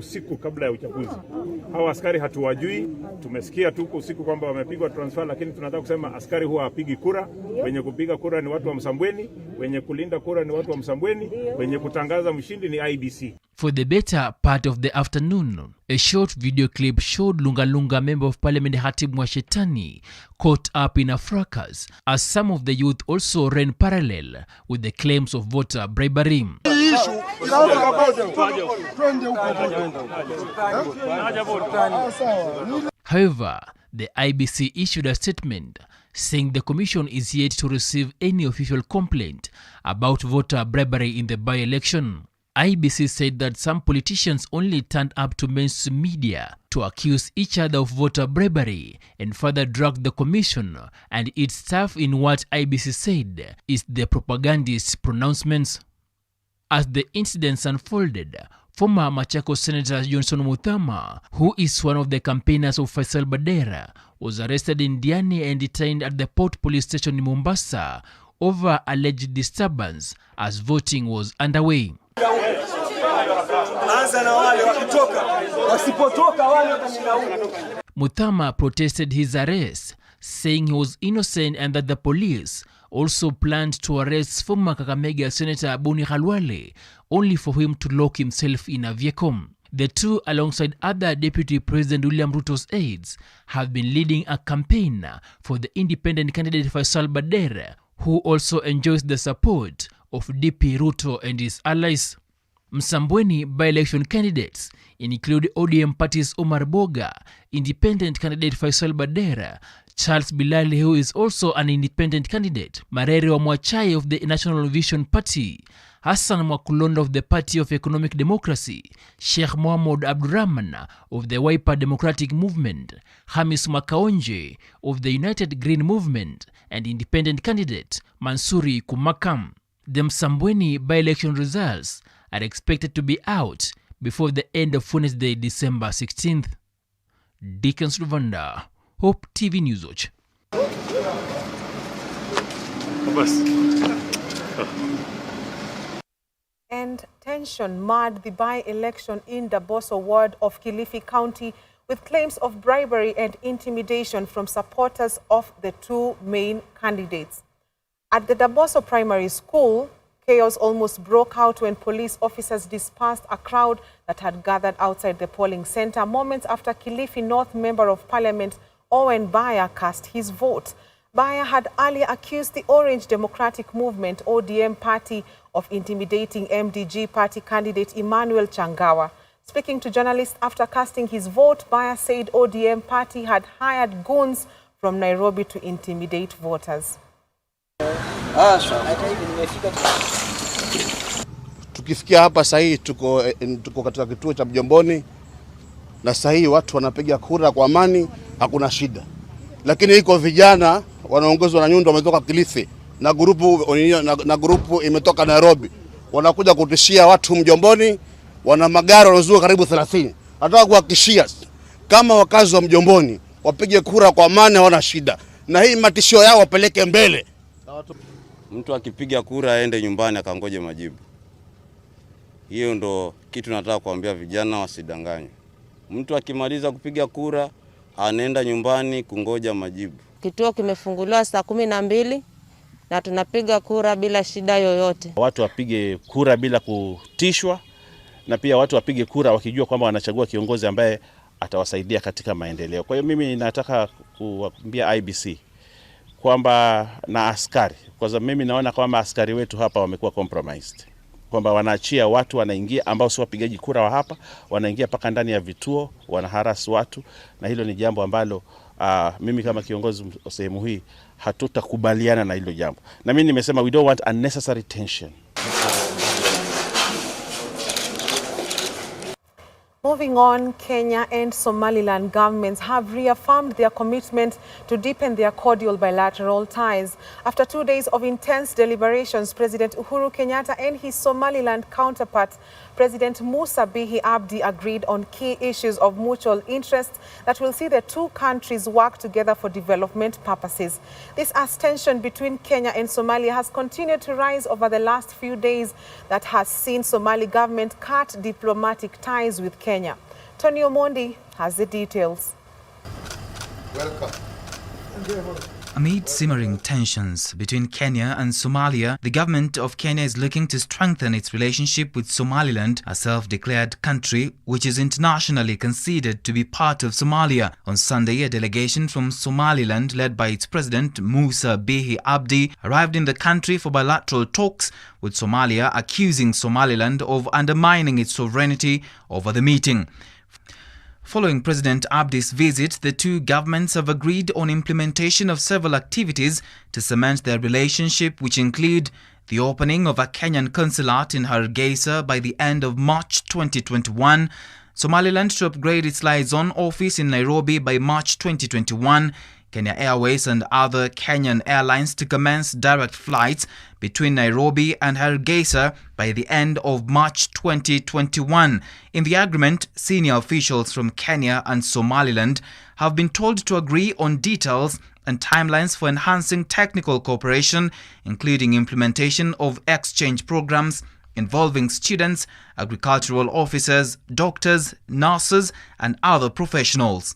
Usiku kabla ya uchaguzi. Hawa askari hatuwajui, tumesikia tu usiku kwamba wamepigwa transfer, lakini tunataka kusema askari huwa hapigi kura. Wenye kupiga kura ni watu wa Msambweni, wenye kulinda kura ni watu wa Msambweni, wenye kutangaza mshindi ni IBC. For the better part of the afternoon, a short video clip showed Lunga Lunga Member of Parliament Hatib Mwashetani caught up in a fracas as some of the youth also ran parallel with the claims of voter bribery. However, the IBC issued a statement saying the commission is yet to receive any official complaint about voter bribery in the by-election. IBC said that some politicians only turned up to mainstream media to accuse each other of voter bribery and further dragged the commission and its staff in what IBC said is the propagandist pronouncements. As the incidents unfolded, former Machakos Senator Johnson Muthama, who is one of the campaigners of Faisal Badera, was arrested in Diani and detained at the Port Police Station in Mombasa over alleged disturbance as voting was underway. Muthama protested his arrest, saying he was innocent and that the police also planned to arrest former Kakamega Senator Boni Khalwale, only for him to lock himself in a vehicle. The two, alongside other Deputy President William Ruto's aides, have been leading a campaign for the independent candidate Faisal Badera, who also enjoys the support of DP Ruto and his allies. Msambweni by-election candidates include ODM party's Omar Boga, independent candidate Faisal Badera, Charles Bilali, who is also an independent candidate, Marere wa Mwachai of the National Vision Party, Hassan Mwakulonda of the Party of Economic Democracy, Sheikh Mohammed Abdurrahman of the Wiper Democratic Movement, Hamis Makaonje of the United Green Movement, and independent candidate Mansuri Kumakam. The Msambweni by-election results are expected to be out before the end of Wednesday, December 16th. Dickens Rwanda, Hope TV News Watch. And tension marred the by-election in Daboso ward of Kilifi County with claims of bribery and intimidation from supporters of the two main candidates. At the Daboso Primary School, chaos almost broke out when police officers dispersed a crowd that had gathered outside the polling center moments after Kilifi North Member of Parliament Owen Baya cast his vote. Baya had earlier accused the Orange Democratic Movement ODM party of intimidating MDG party candidate Emmanuel Changawa. Speaking to journalists after casting his vote, Baya said ODM party had hired goons from Nairobi to intimidate voters. Tukifikia hapa sahi tuko katika kituo cha Mjomboni na sahi watu wanapiga kura kwa amani, hakuna shida. Lakini iko vijana wanaongozwa na Nyundo wametoka Kilifi na grupu imetoka Nairobi. Wanakuja kutishia watu Mjomboni, wana magari wanazuka karibu 30. Nataka kuhakikishia kama wakazi wa Mjomboni wapige kura kwa amani, hawana shida. Na hii matishio yao wapeleke mbele. Mtu akipiga kura aende nyumbani akangoje majibu. Hiyo ndo kitu nataka kuambia vijana wasidanganywe. Mtu akimaliza kupiga kura anaenda nyumbani kungoja majibu. Kituo kimefunguliwa saa 12 na tunapiga kura bila shida yoyote. Watu wapige kura bila kutishwa na pia watu wapige kura wakijua kwamba wanachagua kiongozi ambaye atawasaidia katika maendeleo. Kwa hiyo mimi nataka kuambia IBC kwamba na askari, kwa sababu mimi naona kwamba askari wetu hapa wamekuwa compromised, kwamba wanaachia watu wanaingia ambao si wapigaji kura wa hapa, wanaingia paka ndani ya vituo, wanaharasi watu, na hilo ni jambo ambalo mimi kama kiongozi wa sehemu hii hatutakubaliana na hilo jambo. Na mimi nimesema we don't want unnecessary tension. Moving on, Kenya and Somaliland governments have reaffirmed their commitment to deepen their cordial bilateral ties. After 2 days of intense deliberations, President Uhuru Kenyatta and his Somaliland counterpart President Musa Bihi Abdi agreed on key issues of mutual interest that will see the two countries work together for development purposes. This as tension between Kenya and Somalia has continued to rise over the last few days that has seen Somali government cut diplomatic ties with Kenya. Tony Omondi has the details. Welcome. Amid simmering tensions between Kenya and Somalia, the government of Kenya is looking to strengthen its relationship with Somaliland, a self-declared country which is internationally considered to be part of Somalia. On Sunday, a delegation from Somaliland led by its president Musa Bihi Abdi arrived in the country for bilateral talks with Somalia, accusing Somaliland of undermining its sovereignty over the meeting. Following President Abdi's visit, the two governments have agreed on implementation of several activities to cement their relationship, which include the opening of a Kenyan consulate in Hargeisa by the end of March 2021, Somaliland to upgrade its liaison office in Nairobi by March 2021, Kenya Airways and other Kenyan airlines to commence direct flights between Nairobi and Hargeisa by the end of March 2021. In the agreement, senior officials from Kenya and Somaliland have been told to agree on details and timelines for enhancing technical cooperation, including implementation of exchange programs involving students, agricultural officers, doctors, nurses, and other professionals.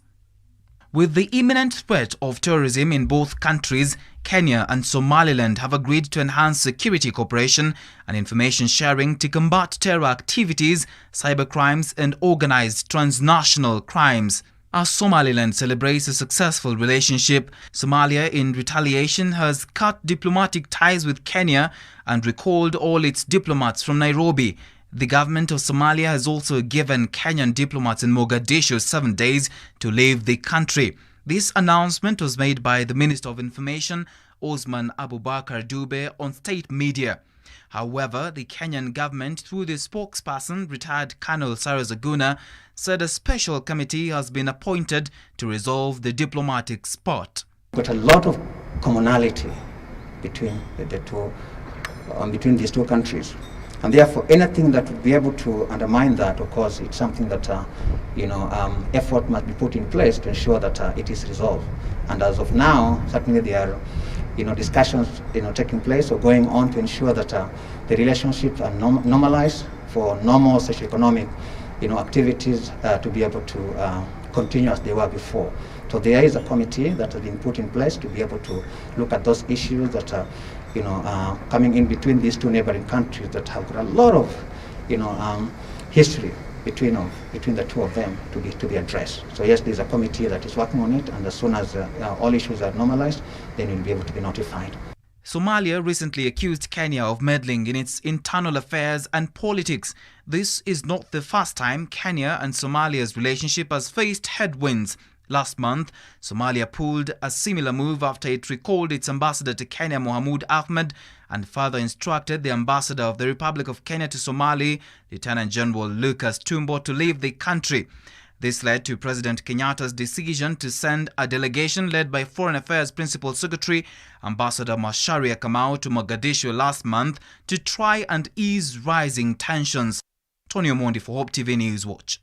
With the imminent threat of terrorism in both countries, Kenya and Somaliland have agreed to enhance security cooperation and information sharing to combat terror activities, cybercrimes, and organized transnational crimes. As Somaliland celebrates a successful relationship, Somalia, in retaliation, has cut diplomatic ties with Kenya and recalled all its diplomats from Nairobi. The government of Somalia has also given Kenyan diplomats in Mogadishu 7 days to leave the country. This announcement was made by the Minister of Information, Osman Abubakar Dube, on state media. However, the Kenyan government, through the spokesperson, retired Colonel Cyrus Aguna, said a special committee has been appointed to resolve the diplomatic spot. Got a lot of commonality between between these two countries. And therefore, anything that would be able to undermine that, of course, it's something that, effort must be put in place to ensure that it is resolved. And as of now, certainly there are, discussions, taking place or going on to ensure that the relationships are normalized for normal socioeconomic, activities to be able to continue as they were before. So there is a committee that has been put in place to be able to look at those issues that are, coming in between these two neighboring countries that have got a lot of, history between the two of them to be addressed. So yes, there's a committee that is working on it, and as soon as all issues are normalized, then we'll be able to be notified. Somalia recently accused Kenya of meddling in its internal affairs and politics. This is not the first time Kenya and Somalia's relationship has faced headwinds. Last month, Somalia pulled a similar move after it recalled its ambassador to Kenya, Mohamud Ahmed, and further instructed the ambassador of the Republic of Kenya to Somalia, Lieutenant General Lucas Tumbo, to leave the country. This led to President Kenyatta's decision to send a delegation led by Foreign Affairs Principal Secretary, Ambassador Macharia Kamau, to Mogadishu last month to try and ease rising tensions. Tony Omondi for Hope TV News Watch.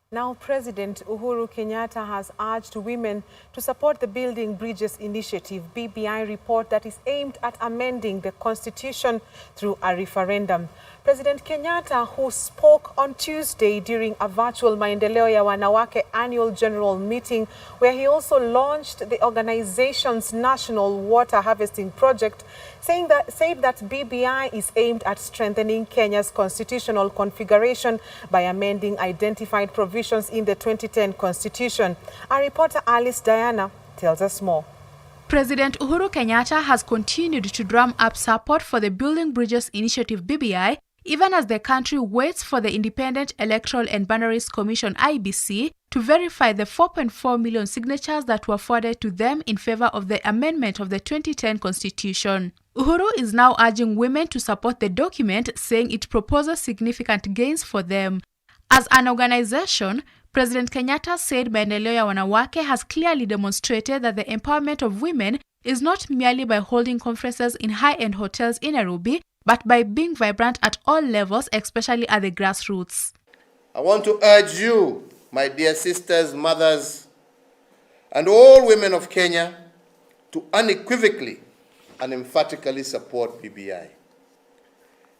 Now, President Uhuru Kenyatta has urged women to support the Building Bridges Initiative, BBI report that is aimed at amending the Constitution through a referendum. President Kenyatta, who spoke on Tuesday during a virtual Maendeleo ya Wanawake annual general meeting, where he also launched the organization's national water harvesting project, said that BBI is aimed at strengthening Kenya's constitutional configuration by amending identified provisions in the 2010 Constitution. Our reporter Alice Diana tells us more. President Uhuru Kenyatta has continued to drum up support for the Building Bridges Initiative BBI, even as the country waits for the Independent Electoral and Boundaries Commission IEBC to verify the 4.4 million signatures that were forwarded to them in favor of the amendment of the 2010 Constitution. Uhuru is now urging women to support the document, saying it proposes significant gains for them. As an organization, President Kenyatta said Maendeleo ya Wanawake has clearly demonstrated that the empowerment of women is not merely by holding conferences in high-end hotels in Nairobi, but by being vibrant at all levels, especially at the grassroots. I want to urge you, my dear sisters, mothers, and all women of Kenya, to unequivocally and emphatically support BBI.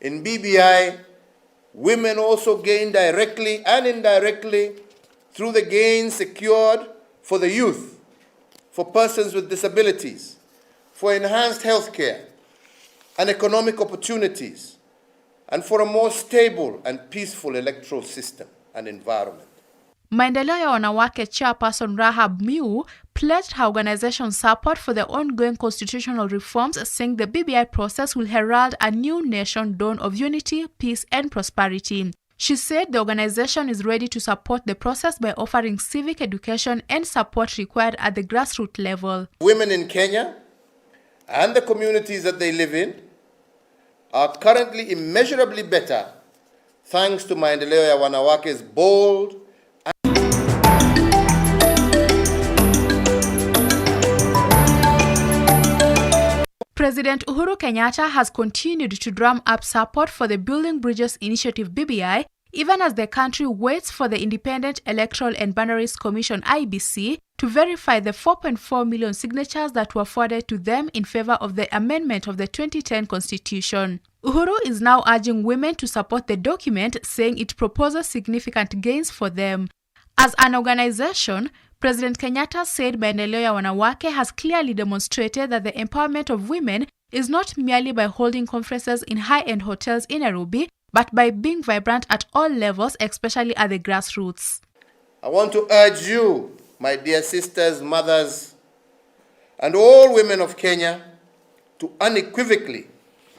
In BBI, women also gain directly and indirectly through the gains secured for the youth, for persons with disabilities, for enhanced health care and economic opportunities, and for a more stable and peaceful electoral system and environment. Maendeleo ya Wanawake chairperson Rahab Miu pledged her organization's support for the ongoing constitutional reforms, saying the BBI process will herald a new nation dawn of unity, peace, and prosperity. She said the organization is ready to support the process by offering civic education and support required at the grassroots level. Women in Kenya and the communities that they live in are currently immeasurably better thanks to Maendeleo ya Wanawake's bold President Uhuru Kenyatta has continued to drum up support for the Building Bridges Initiative BBI, even as the country waits for the Independent Electoral and Boundaries Commission IBC to verify the 4.4 million signatures that were forwarded to them in favor of the amendment of the 2010 Constitution. Uhuru is now urging women to support the document, saying it proposes significant gains for them. As an organization, President Kenyatta said Maendeleo ya Wanawake has clearly demonstrated that the empowerment of women is not merely by holding conferences in high-end hotels in Nairobi, but by being vibrant at all levels, especially at the grassroots. I want to urge you, my dear sisters, mothers, and all women of Kenya, to unequivocally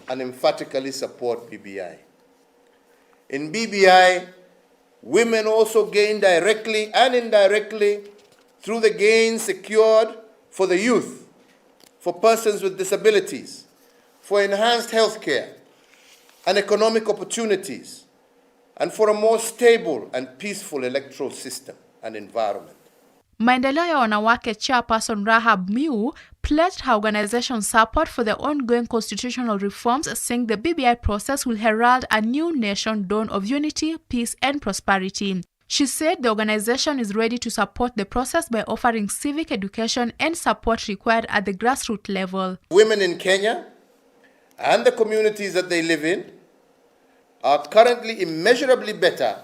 and emphatically support BBI. In BBI, women also gain directly and indirectly through the gains secured for the youth, for persons with disabilities, for enhanced health care and economic opportunities, and for a more stable and peaceful electoral system and environment. Maendeleo ya Wanawake chairperson Rahab Miu pledged her organization's support for the ongoing constitutional reforms, saying the BBI process will herald a new nation dawn of unity, peace, and prosperity. She said the organization is ready to support the process by offering civic education and support required at the grassroots level. Women in Kenya and the communities that they live in are currently immeasurably better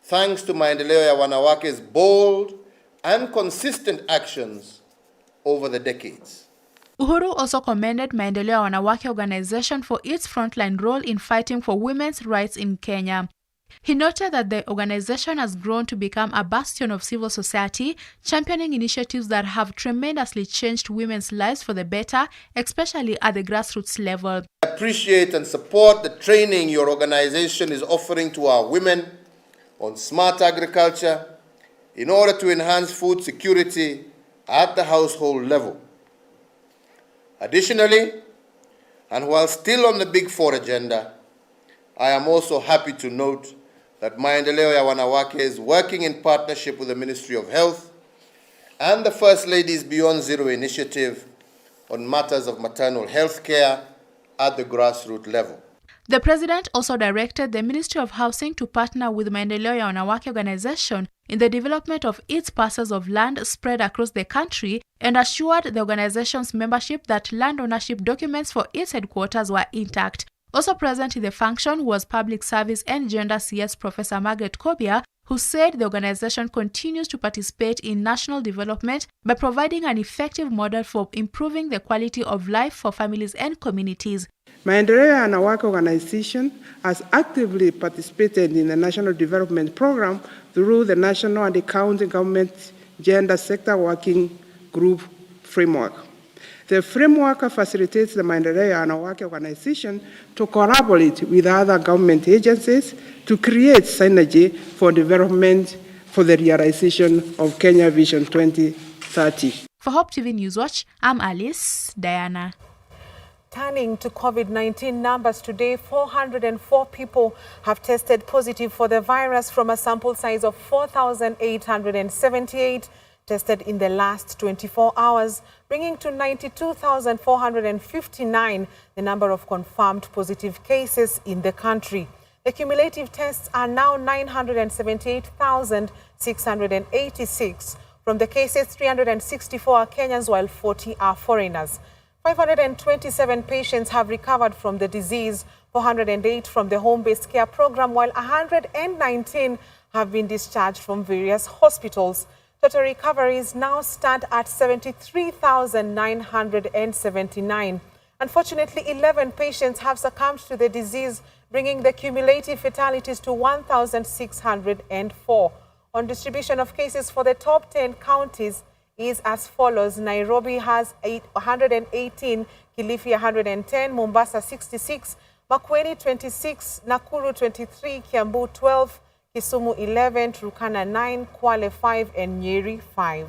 thanks to Maendeleo ya Wanawake's bold and consistent actions over the decades. Uhuru also commended Maendeleo ya Wanawake organization for its frontline role in fighting for women's rights in Kenya. He noted that the organization has grown to become a bastion of civil society, championing initiatives that have tremendously changed women's lives for the better, especially at the grassroots level. I appreciate and support the training your organization is offering to our women on smart agriculture in order to enhance food security at the household level. Additionally, and while still on the Big Four agenda, I am also happy to note that Maendeleo ya Wanawake is working in partnership with the Ministry of Health and the First Lady's Beyond Zero initiative on matters of maternal health care at the grassroots level. The president also directed the Ministry of Housing to partner with Maendeleo ya Wanawake organization in the development of its parcels of land spread across the country and assured the organization's membership that land ownership documents for its headquarters were intact. Also present in the function was Public Service and Gender CS Professor Margaret Kobia, who said the organization continues to participate in national development by providing an effective model for improving the quality of life for families and communities. Maendeleo ya Wanawake organization has actively participated in the National Development Program through the National and the County Government Gender Sector Working Group framework. The framework facilitates the Maendeleo ya Wanawake organization to collaborate with other government agencies to create synergy for development for the realization of Kenya Vision 2030. For Hope TV Newswatch, I'm Alice Diana. Turning to COVID-19 numbers today, 404 people have tested positive for the virus from a sample size of 4,878. tested in the last 24 hours, bringing to 92,459 the number of confirmed positive cases in the country. The cumulative tests are now 978,686. From the cases, 364 are Kenyans, while 40 are foreigners. 527 patients have recovered from the disease, 408 from the home-based care program, while 119 have been discharged from various hospitals. Total recoveries now stand at 73,979. Unfortunately, 11 patients have succumbed to the disease, bringing the cumulative fatalities to 1,604. On distribution of cases for the top 10 counties is as follows. Nairobi has 118, Kilifi 110, Mombasa 66, Makueni 26, Nakuru 23, Kiambu 12, Kisumu 11, Turkana 9, Kwale 5, and Nyeri 5.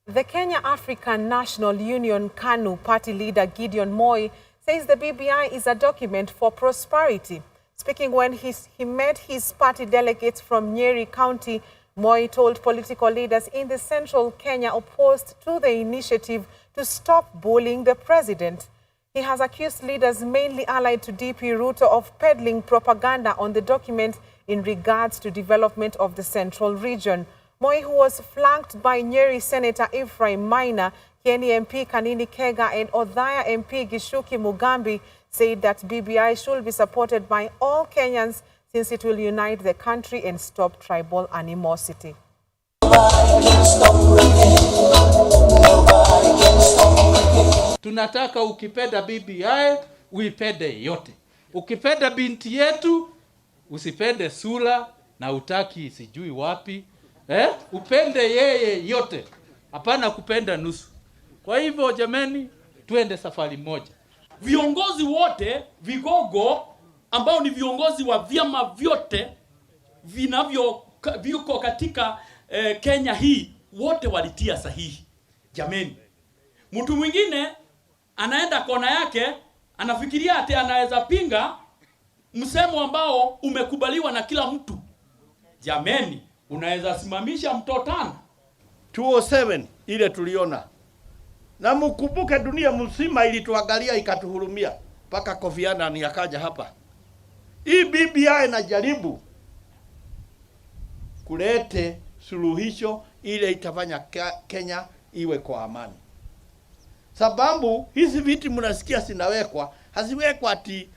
The Kenya African National Union KANU party leader Gideon Moi says the BBI is a document for prosperity. Speaking when he met his party delegates from Nyeri County, Moi told political leaders in the central Kenya opposed to the initiative to stop bullying the president. He has accused leaders mainly allied to DP Ruto of peddling propaganda on the document in regards to development of the central region. Moi, who was flanked by Nyeri Senator Ephraim Maina, Kieni MP Kanini Kega, and Othaya MP Gishuki Mugambi, said that BBI should be supported by all Kenyans since it will unite the country and stop tribal animosity. Tunataka ukipenda BBI, uipende yote. Ukipenda binti yetu, usipende Sula na utaki sijui wapi. Upende yeye yote. Hapana kupenda nusu. Kwa hivyo jameni, tuende safari moja. Viongozi wote vigogo ambao ni viongozi wa vyama vyote viko katika Kenya hii, wote walitia sahihi. Jameni, mtu mwingine anaenda kona yake, anafikiria ati anaweza pinga msemo ambao umekubaliwa na kila mtu. Jameni, unaweza simamisha mtotana. 207 ile tuliona. Na mkumbuke dunia mzima ilituangalia ikatuhurumia. Paka Kofi Annan akaja hapa. Hii BBI inajaribu kulete suluhisho ile itafanya Kenya iwe kwa amani. Sababu hizi viti mnasikia sinawekwa, haziwekwa ati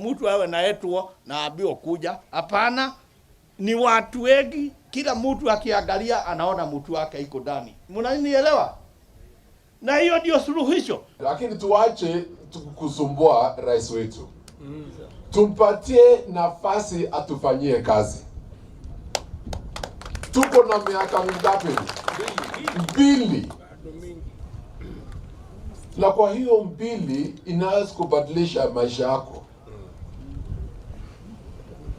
mtu awe na etuo na abio kuja. Hapana, ni watu wengi, kila mtu akiangalia anaona mtu wake iko ndani. Mnanielewa? Na hiyo ndio suluhisho. Lakini tuache kusumbua rais wetu. Tumpatie nafasi atufanyie kazi. Tuko na miaka mingapi? 2. Na kwa hiyo 2 inaweza kubadilisha maisha yako.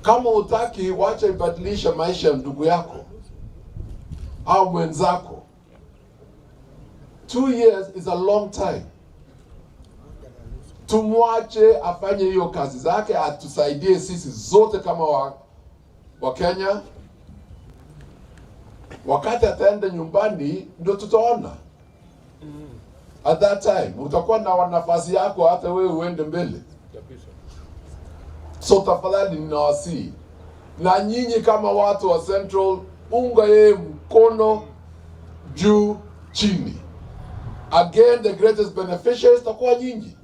Kama utaki, wacha ibadilisha maisha ya ndugu yako au mwenzako. 2 years is a long time. Tumwache afanye hiyo kazi zake, atusaidie sisi zote kama wa Kenya. Wakati ataenda nyumbani ndio tutaona. At that time utakuwa na nafasi yako hata wewe uende mbele. So tafadhali ninawasihi, na nyinyi kama watu wa Central, unga yeye mkono juu chini. Again, the greatest beneficiaries takuwa nyinyi.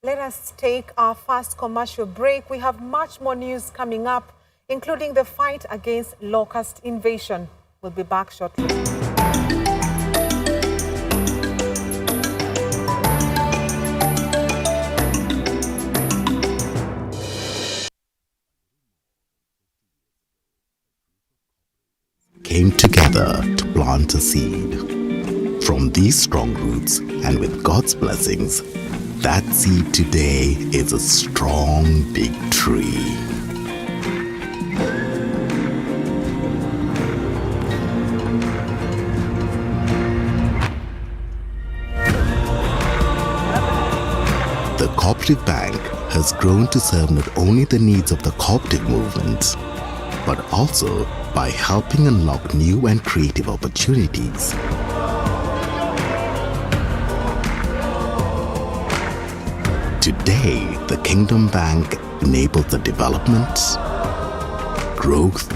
Let us take our first commercial break. We have much more news coming up, including the fight against locust invasion. We'll be back shortly. Came together to plant a seed. From these strong roots and with God's blessings, that seed today is a strong big tree. Cooperative Bank has grown to serve not only the needs of the cooperative movement, but also by helping unlock new and creative opportunities. Today, the Kingdom Bank enables the development, growth,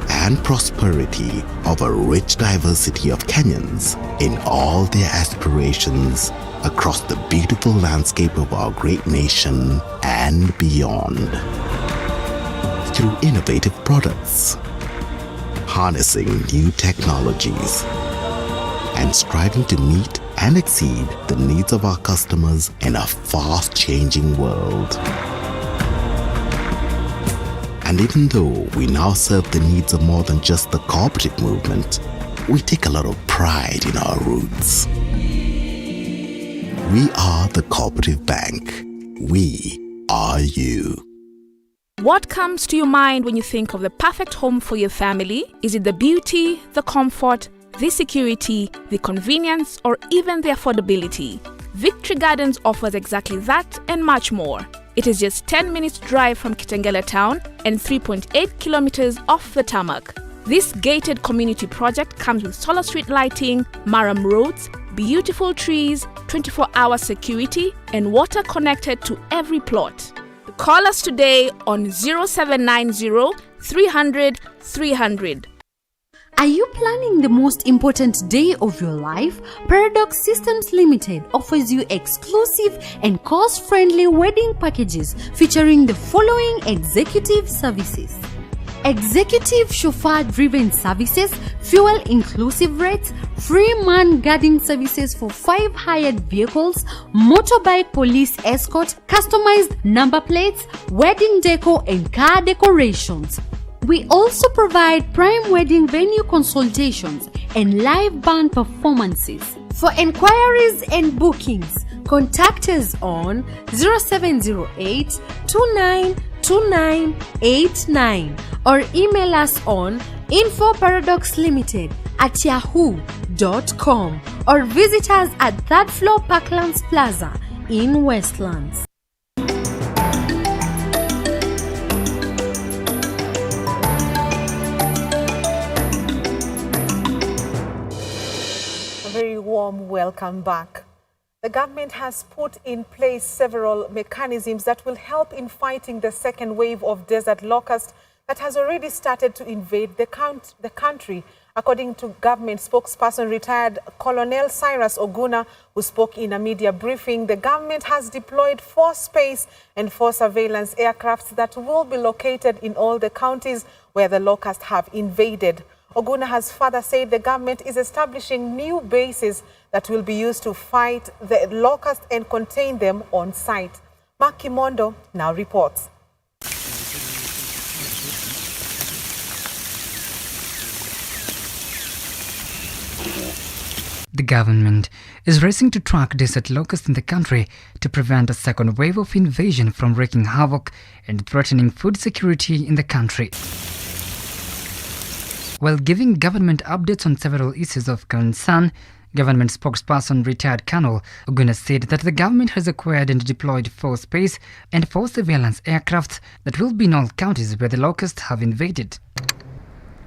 and prosperity of a rich diversity of Kenyans in all their aspirations across the beautiful landscape of our great nation and beyond. Through innovative products, harnessing new technologies, and striving to meet and exceed the needs of our customers in a fast-changing world. And even though we now serve the needs of more than just the cooperative movement, we take a lot of pride in our roots. We are the Cooperative Bank. We are you. What comes to your mind when you think of the perfect home for your family? Is it the beauty, the comfort, the security, the convenience, or even the affordability? Victory Gardens offers exactly that and much more. It is just 10 minutes drive from Kitengela town and 3.8 kilometers off the tarmac. This gated community project comes with solar street lighting, Maram roads, beautiful trees, 24-hour security, and water connected to every plot. Call us today on 0790 300 300. Are you planning the most important day of your life? Paradox Systems Limited offers you exclusive and cost-friendly wedding packages featuring the following executive services: executive chauffeur-driven services, fuel-inclusive rates, free man guarding services for 5 hired vehicles, motorbike police escort, customized number plates, wedding decor and car decorations. We also provide prime wedding venue consultations and live band performances. For enquiries and bookings, contact us on 0708 292989 or email us on infoparadoxlimited@yahoo.com or visit us at 3rd floor Parklands Plaza in Westlands. Very warm welcome back. The government has put in place several mechanisms that will help in fighting the second wave of desert locust that has already started to invade the country. According to government spokesperson retired Colonel Cyrus Oguna, who spoke in a media briefing, the government has deployed 4 space and 4 surveillance aircrafts that will be located in all the counties where the locusts have invaded. Oguna has further said the government is establishing new bases that will be used to fight the locusts and contain them on site. Mark Kimondo now reports. The government is racing to track desert locusts in the country to prevent a second wave of invasion from wreaking havoc and threatening food security in the country. While giving government updates on several issues of concern, government spokesperson retired Colonel Oguna said that the government has acquired and deployed 4 space and 4 surveillance aircraft that will be in all counties where the locusts have invaded.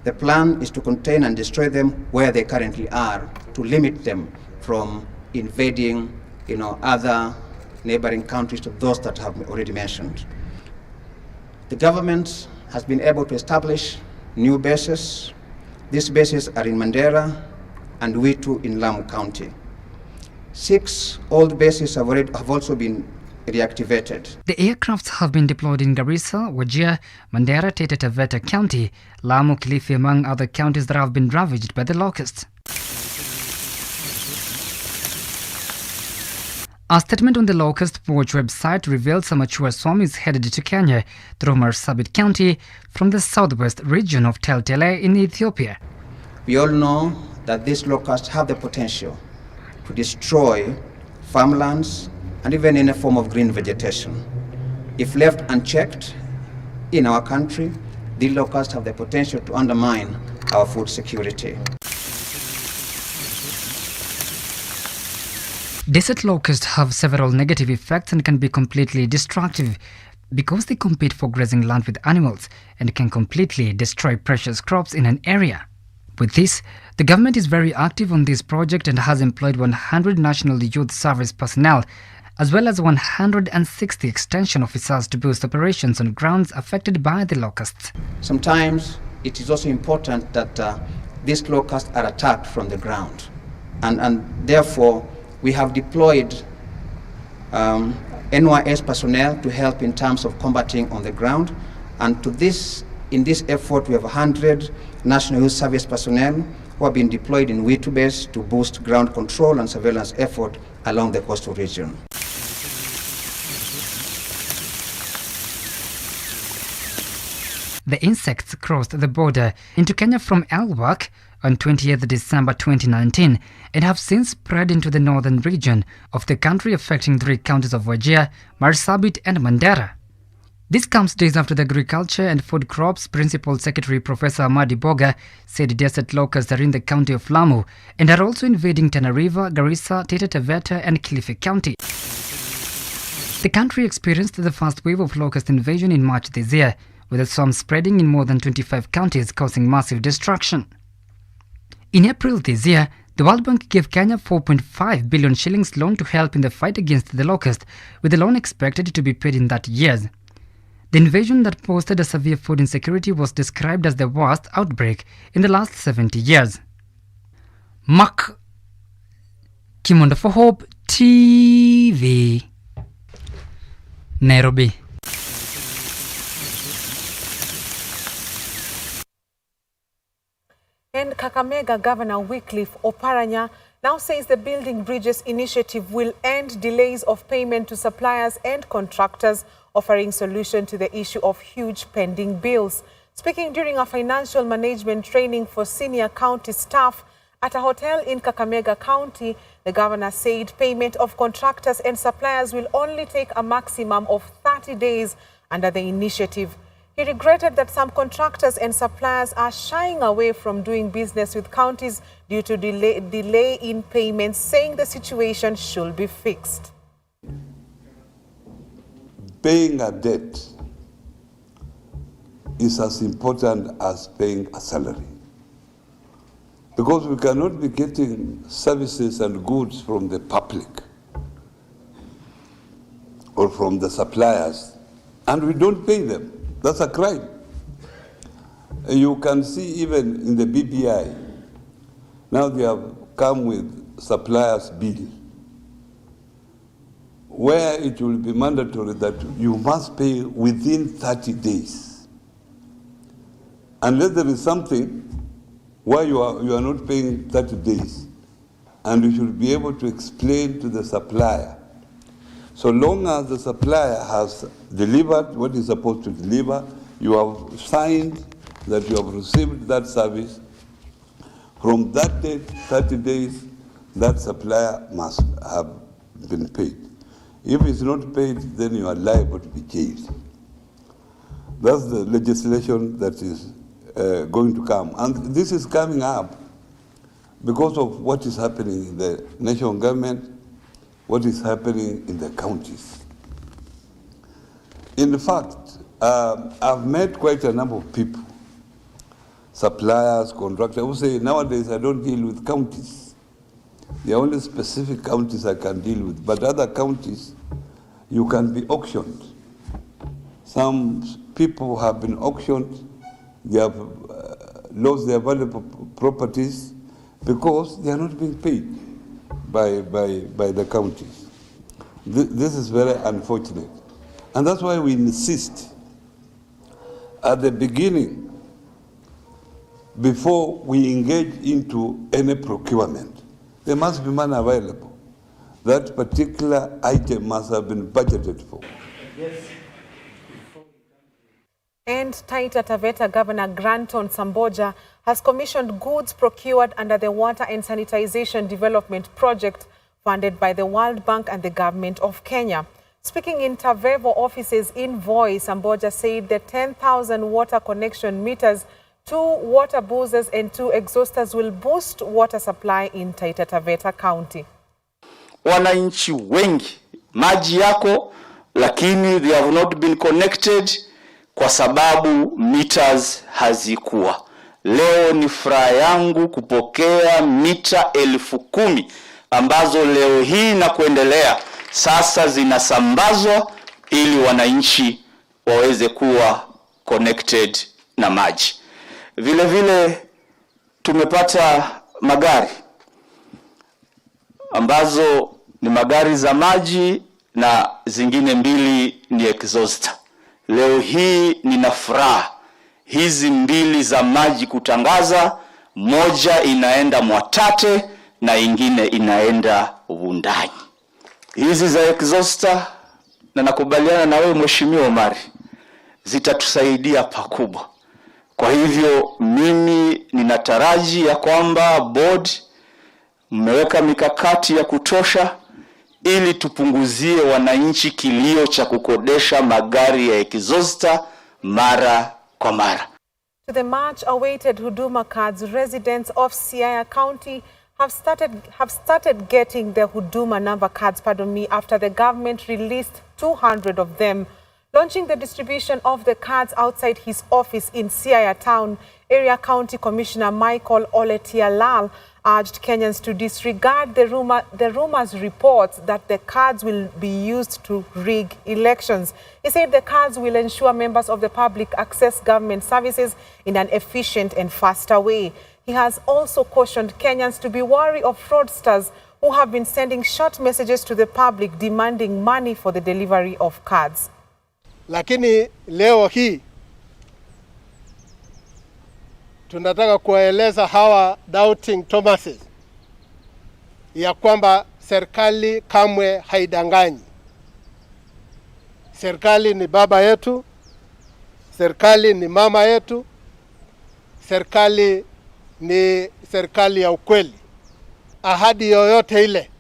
The plan is to contain and destroy them where they currently are, to limit them from invading, other neighboring countries to those that have already mentioned. The government has been able to establish new bases. These bases are in Mandera and Witu in Lamu County. 6 old bases have also been reactivated. The aircrafts have been deployed in Garissa, Wajir, Mandera, Taita Taveta County, Lamu, Kilifi, among other counties that have been ravaged by the locusts. A statement on the Locust Watch website reveals a mature swarm is headed to Kenya through Marsabit County from the southwest region of Teltele in Ethiopia. We all know that these locusts have the potential to destroy farmlands and even any form of green vegetation. If left unchecked in our country, these locusts have the potential to undermine our food security. Desert locusts have several negative effects and can be completely destructive because they compete for grazing land with animals and can completely destroy precious crops in an area. With this, the government is very active on this project and has employed 100 National Youth Service personnel as well as 160 extension officers to boost operations on grounds affected by the locusts. Sometimes it is also important that these locusts are attacked from the ground, and therefore we have deployed NYS personnel to help in terms of combating on the ground, and in this effort we have 100 National Youth Service personnel who have been deployed in Witu Base to boost ground control and surveillance effort along the coastal region. The insects crossed the border into Kenya from Elwak on 28th December 2019 and have since spread into the northern region of the country, affecting 3 counties of Wajir, Marsabit and Mandera. This comes days after the Agriculture and Food Crops Principal Secretary Professor Amadi Boga said desert locusts are in the county of Lamu and are also invading Tana River, Garissa, Taita Taveta and Kilifi County. The country experienced the first wave of locust invasion in March this year, with the swarm spreading in more than 25 counties, causing massive destruction. In April this year, the World Bank gave Kenya 4.5 billion shillings loan to help in the fight against the locust, with the loan expected to be paid in 30 years. The invasion that posed a severe food insecurity was described as the worst outbreak in the last 70 years. Mark Kimondo for Hope TV, Nairobi. And Kakamega Governor Wycliffe Oparanya now says the Building Bridges initiative will end delays of payment to suppliers and contractors, offering solution to the issue of huge pending bills. Speaking during a financial management training for senior county staff at a hotel in Kakamega County, the governor said payment of contractors and suppliers will only take a maximum of 30 days under the initiative. He regretted that some contractors and suppliers are shying away from doing business with counties due to delay in payments, saying the situation should be fixed. Paying a debt is as important as paying a salary, because we cannot be getting services and goods from the public or from the suppliers and we don't pay them. That's a crime. You can see even in the BBI, now they have come with suppliers bill, where it will be mandatory that you must pay within 30 days. Unless there is something why you are not paying 30 days, and you should be able to explain to the supplier. So long as the supplier has delivered what is supposed to deliver, you have signed that you have received that service, from that date, 30 days, that supplier must have been paid. If it's not paid, then you are liable to be jailed. That's the legislation that is going to come. And this is coming up because of what is happening in the national government, what is happening in the counties. In fact, I've met quite a number of people, suppliers, contractors, who say, nowadays I don't deal with counties. There are only specific counties I can deal with, but other counties, you can be auctioned. Some people have been auctioned, they have lost their valuable properties because they are not being paid by the counties. This is very unfortunate. And that's why we insist at the beginning, before we engage into any procurement, there must be money available. That particular item must have been budgeted for. Yes. And Taita Taveta Governor Granton Samboja has commissioned goods procured under the Water and Sanitization Development Project funded by the World Bank and the Government of Kenya. Speaking in Tavevo offices in Voi, Samboja said the 10,000 water connection meters, 2 water boozers and 2 exhausters will boost water supply in Taita Taveta County. wananchi wengi maji yako, lakini they have not been connected kwa sababu meters hazikuwa. Leo ni furaha yangu kupokea mita 10,000 ambazo leo hii na kuendelea sasa zinasambazwa ili wananchi waweze kuwa connected na maji. Vile vile tumepata magari ambazo ni magari za maji na zingine 2 ni exhauster. Leo hii nina furaha hizi 2 za maji kutangaza, moja inaenda Mwatate na ingine inaenda Wundanyi. Hizi za exhauster, na nakubaliana na wewe Mheshimiwa Omari, zitatusaidia pakubwa. Kwa hivyo mimi ninataraji ya kwamba board mmeweka mikakati ya kutosha ili tupunguzie wananchi kilio cha kukodesha magari ya exhauster mara kwa mara. To the much awaited Huduma cards, residents of Siaya County have started getting their Huduma number cards, after the government released 200 of them. Launching the distribution of the cards outside his office in Siaya Town, Area County Commissioner Michael Oletialal urged Kenyans to disregard the rumors reports that the cards will be used to rig elections. He said the cards will ensure members of the public access government services in an efficient and faster way. He has also cautioned Kenyans to be wary of fraudsters who have been sending short messages to the public demanding money for the delivery of cards. Lakini leo hii tunataka kuwaeleza hawa doubting Thomases ya kwamba serikali kamwe haidanganyi. Serikali ni baba yetu, serikali ni mama yetu, serikali ni serikali ya ukweli. Ahadi yoyote ile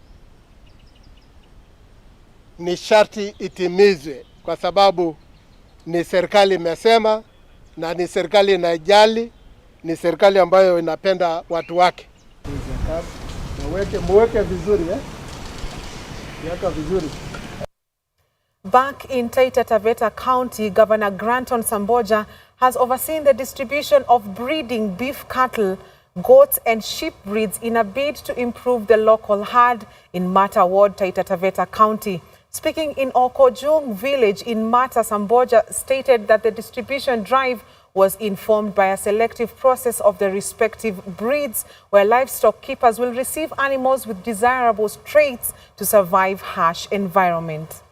ni sharti itimizwe, kwa sababu ni serikali imesema na ni serikali inajali, ni serikali ambayo inapenda watu wake. Muweke vizuri Yaka vizuri. Back in Taita Taveta County, Governor Granton Samboja has overseen the distribution of breeding beef cattle, goats and sheep breeds in a bid to improve the local herd in Mata Ward, Taita Taveta County. Speaking in Okojong village in Mata, Samboja stated that the distribution drive was informed by a selective process of the respective breeds, where livestock keepers will receive animals with desirable traits to survive harsh environment.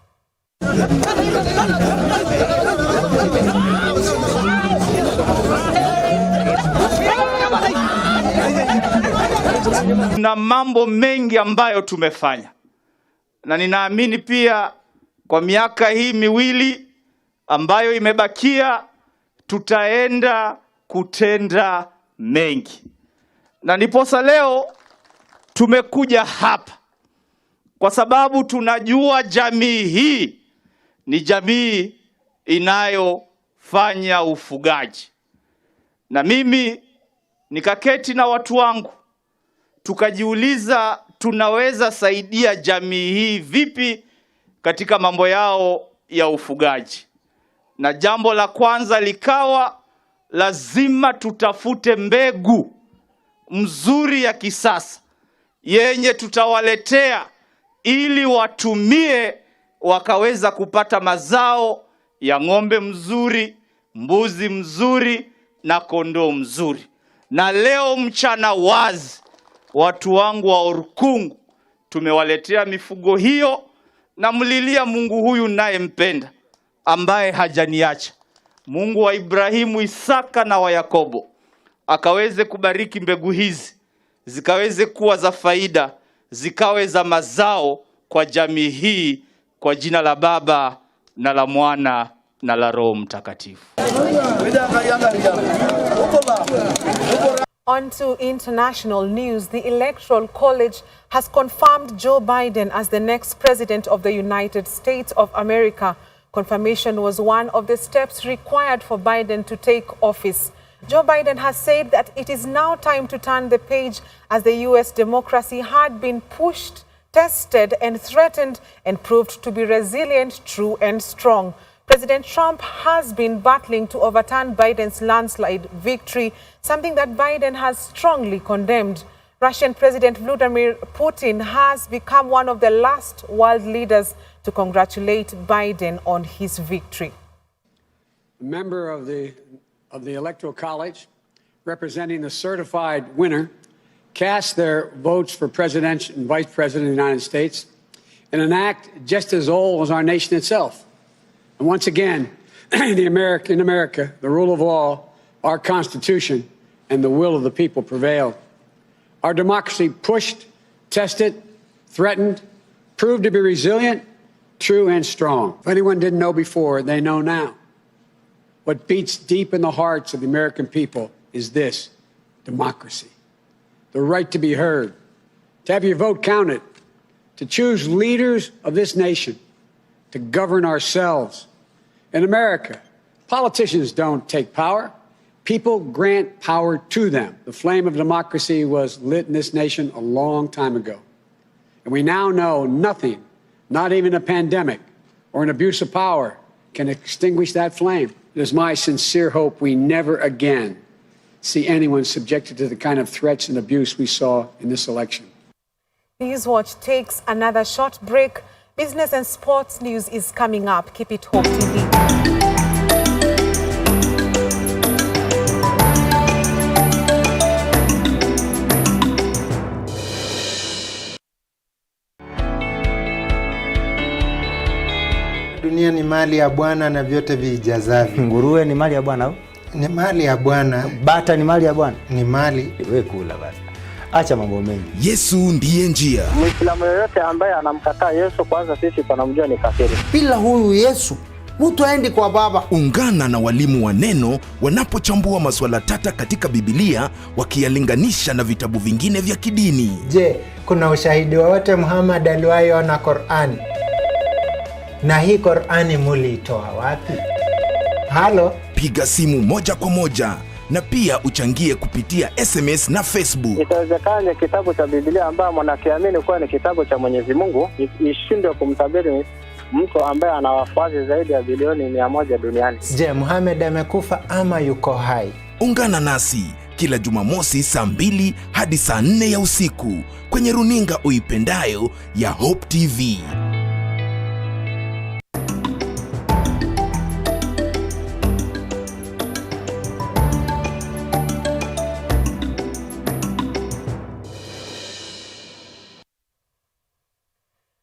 Na mambo mengi ambayo tumefanya, na ninaamini pia kwa miaka hii miwili ambayo imebakia tutaenda kutenda mengi. Na niposa leo tumekuja hapa kwa sababu tunajua jamii hii ni jamii inayofanya ufugaji. Na mimi nikaketi na watu wangu tukajiuliza tunaweza saidia jamii hii vipi katika mambo yao ya ufugaji. Na jambo la kwanza likawa lazima tutafute mbegu mzuri ya kisasa yenye tutawaletea ili watumie wakaweza kupata mazao ya ng'ombe mzuri, mbuzi mzuri na kondoo mzuri. Na leo mchana wazi watu wangu wa Orkungu tumewaletea mifugo hiyo, na mlilia Mungu huyu naye mpenda ambaye hajaniacha, Mungu wa Ibrahimu, Isaka na wa Yakobo, akaweze kubariki mbegu hizi zikaweze kuwa za faida, zikawe za mazao kwa jamii hii, kwa jina la Baba na la Mwana na la Roho Mtakatifu. On to international news. The Electoral College has confirmed Joe Biden as the next president of the United States of America. Confirmation was one of the steps required for Biden to take office. Joe Biden has said that it is now time to turn the page, as the U.S. democracy had been pushed tested and threatened and proved to be resilient, true and strong. President Trump has been battling to overturn Biden's landslide victory, something that Biden has strongly condemned. Russian President Vladimir Putin has become one of the last world leaders to congratulate Biden on his victory. A member of the Electoral College, representing the certified winner, cast their votes for President and Vice President of the United States in an act just as old as our nation itself. And once again, in America, the rule of law, our Constitution, and the will of the people prevailed. Our democracy pushed, tested, threatened, proved to be resilient, true, and strong. If anyone didn't know before, they know now. What beats deep in the hearts of the American people is this: democracy. The right to be heard, to have your vote counted, to choose leaders of this nation, to govern ourselves. In America, politicians don't take power. People grant power to them. The flame of democracy was lit in this nation a long time ago. And we now know nothing, not even a pandemic or an abuse of power, can extinguish that flame. It is my sincere hope we never again see anyone subjected to the kind of threats and abuse we saw in this election. News Watch takes another short break. Business and sports news is coming up. Keep it Hope TV. Dunia ni mali ya Bwana na vyote vijazavyo. Nguruwe ni mali ya Bwana au? Ni mali ya Bwana. Bata ni mali ya Bwana? Ni mali. Wewe kula basi. Acha mambo mengi. Yesu ndiye njia. Muislamu yoyote ambaye anamkataa Yesu, kwanza sisi tunamjua ni kafiri. Bila huyu Yesu, mtu aendi kwa Baba. Ungana na walimu wa neno wanapochambua masuala tata katika Biblia, wakiyalinganisha na vitabu vingine vya kidini. Je, kuna ushahidi wowote Muhammad aliwahi na Qur'ani? Na hii Qur'ani muliitoa wapi? Halo? Piga simu moja kwa moja na pia uchangie kupitia SMS na Facebook. Itawezekana kitabu cha Biblia ambaye mwanakiamini kuwa ni kitabu cha Mwenyezi Mungu ishindwe kumtabiri mtu ambaye ana wafuasi zaidi ya bilioni 100 duniani. Je, Muhammad amekufa ama yuko hai? Ungana nasi kila Jumamosi saa 2 hadi saa 4 ya usiku kwenye runinga uipendayo ya Hope TV.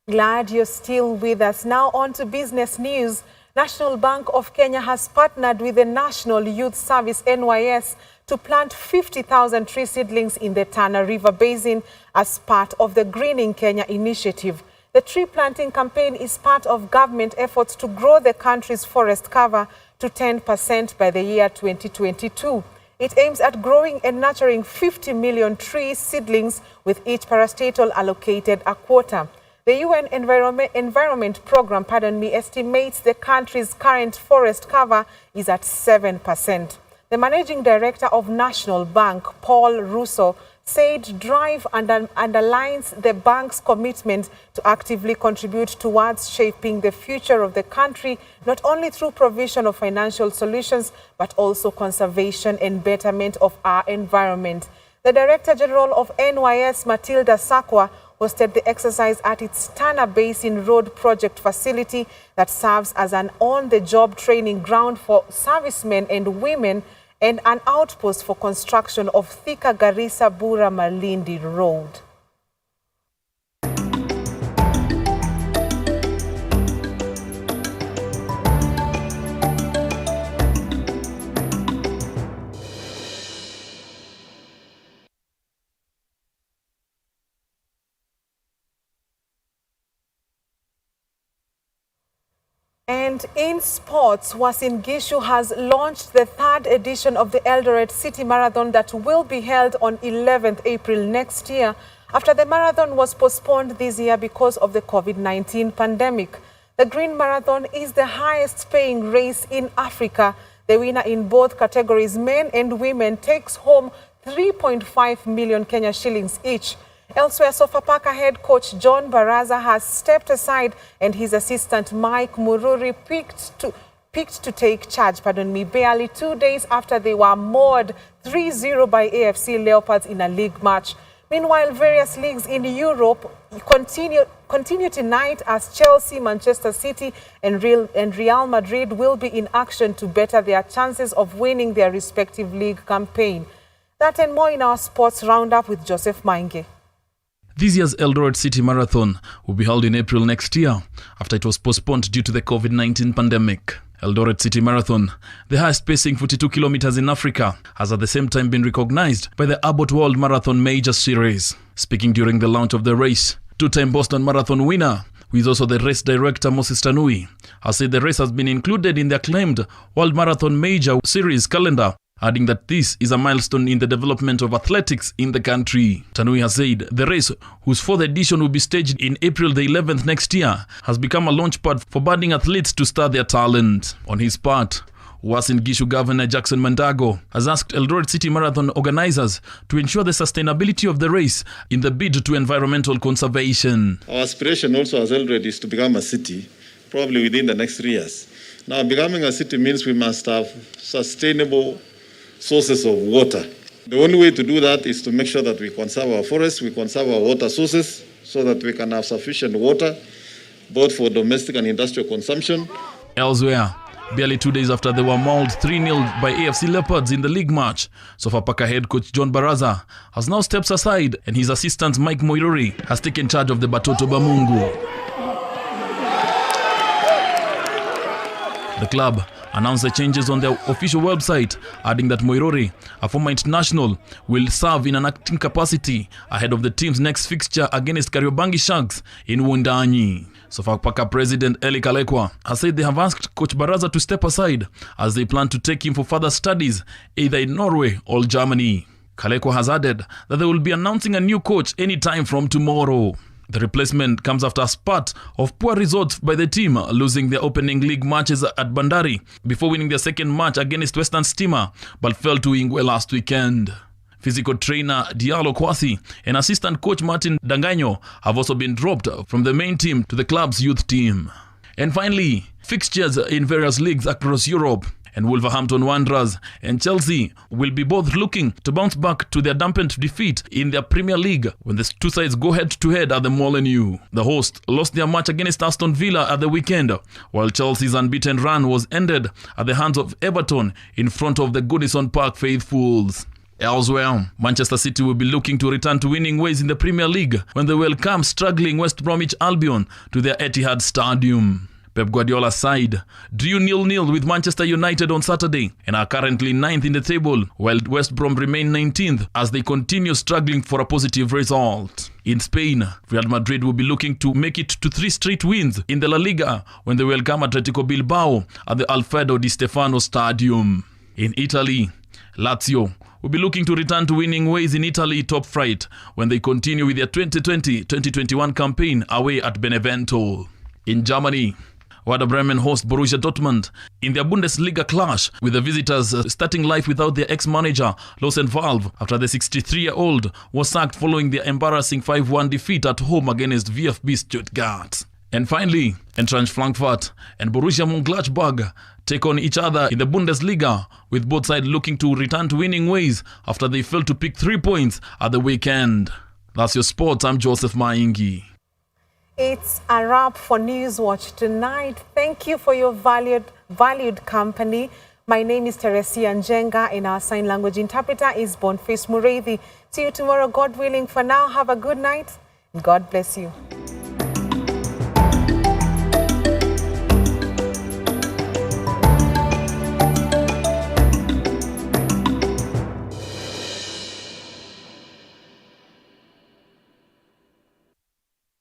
Glad you're still with us. Now on to business news. National Bank of Kenya has partnered with the National Youth Service NYS to plant 50,000 tree seedlings in the Tana River Basin as part of the Greening Kenya initiative. The tree planting campaign is part of government efforts to grow the country's forest cover to 10% by the year 2022. It aims at growing and nurturing 50 million tree seedlings, with each parastatal allocated a quota. The UN Environment Program, estimates the country's current forest cover is at 7%. The managing director of National Bank, Paul Russo, said drive underlines the bank's commitment to actively contribute towards shaping the future of the country, not only through provision of financial solutions, but also conservation and betterment of our environment. The Director General of NYS, Matilda Sakwa, hosted the exercise at its Tana Basin Road project facility that serves as an on-the-job training ground for servicemen and women and an outpost for construction of Thika Garissa Bura Malindi Road. And in sports, Uasin Gishu has launched the 3rd edition of the Eldoret City Marathon that will be held on 11th April next year, after the marathon was postponed this year because of the COVID-19 pandemic. The Green Marathon is the highest paying race in Africa. The winner in both categories, men and women, takes home 3.5 million Kenya shillings each. Elsewhere, Sofapaka head coach John Baraza has stepped aside and his assistant Mike Mururi picked to take charge, barely 2 days after they were mauled 3-0 by AFC Leopards in a league match. Meanwhile, various leagues in Europe continue tonight as Chelsea, Manchester City and Real Madrid will be in action to better their chances of winning their respective league campaign. That and more in our sports roundup with Joseph Mainge. This year's Eldoret City Marathon will be held in April next year after it was postponed due to the COVID-19 pandemic. Eldoret City Marathon, the highest pacing 42 kilometers in Africa, has at the same time been recognized by the Abbott World Marathon Major Series. Speaking during the launch of the race, two-time Boston Marathon winner, who is also the race director Moses Tanui, has said the race has been included in the acclaimed World Marathon Major Series calendar, adding that this is a milestone in the development of athletics in the country. Tanui has said the race, whose fourth edition will be staged in April the 11th next year, has become a launchpad for budding athletes to star their talent. On his part, Uasin Gishu Governor Jackson Mandago has asked Eldoret City Marathon organizers to ensure the sustainability of the race in the bid to environmental conservation. Our aspiration also as Eldoret is to become a city, probably within the next 3 years. Now, becoming a city means we must have sustainable sources of water. The only way to do that is to make sure that we conserve our forests, we conserve our water sources, so that we can have sufficient water, both for domestic and industrial consumption. Elsewhere, barely 2 days after they were mauled 3-0 by AFC Leopards in the league match, Sofapaka head coach John Baraza has now stepped aside and his assistant Mike Moiruri has taken charge of the Batoto Bamungu. The club announced the changes on their official website, adding that Moiruri, a former international, will serve in an acting capacity ahead of the team's next fixture against Kariobangi Sharks in Wundanyi. Sofapaka president Eli Kalekwa has said they have asked Coach Baraza to step aside as they plan to take him for further studies either in Norway or Germany. Kalekwa has added that they will be announcing a new coach anytime from tomorrow. The replacement comes after a spurt of poor results by the team, losing their opening league matches at Bandari before winning their second match against Western Stima, but fell to Ingwe last weekend. Physical trainer Diallo Kwasi and assistant coach Martin Danganyo have also been dropped from the main team to the club's youth team. And finally, fixtures in various leagues across Europe, and Wolverhampton Wanderers and Chelsea will be both looking to bounce back to their dampened defeat in their Premier League when the two sides go head-to-head at the Molineux. The hosts lost their match against Aston Villa at the weekend, while Chelsea's unbeaten run was ended at the hands of Everton in front of the Goodison Park faithfuls. Elsewhere, Manchester City will be looking to return to winning ways in the Premier League when they welcome struggling West Bromwich Albion to their Etihad Stadium. Pep Guardiola's side drew 0-0 with Manchester United on Saturday and are currently 9th in the table, while West Brom remain 19th as they continue struggling for a positive result. In Spain, Real Madrid will be looking to make it to 3 straight wins in the La Liga when they welcome Atletico Bilbao at the Alfredo Di Stefano Stadium. In Italy, Lazio will be looking to return to winning ways in Italy top flight when they continue with their 2020-2021 campaign away at Benevento. In Germany, Werder Bremen host Borussia Dortmund in their Bundesliga clash, with the visitors starting life without their ex-manager Lucien Favre after the 63-year-old was sacked following their embarrassing 5-1 defeat at home against VfB Stuttgart. And finally, Eintracht Frankfurt and Borussia Mönchengladbach take on each other in the Bundesliga, with both sides looking to return to winning ways after they failed to pick 3 points at the weekend. That's your sports. I'm Joseph Maingi. It's a wrap for Newswatch tonight. Thank you for your valued company. My name is Teresia Njenga and our sign language interpreter is Boniface Mureithi. See you tomorrow, God willing. For now, have a good night and God bless you.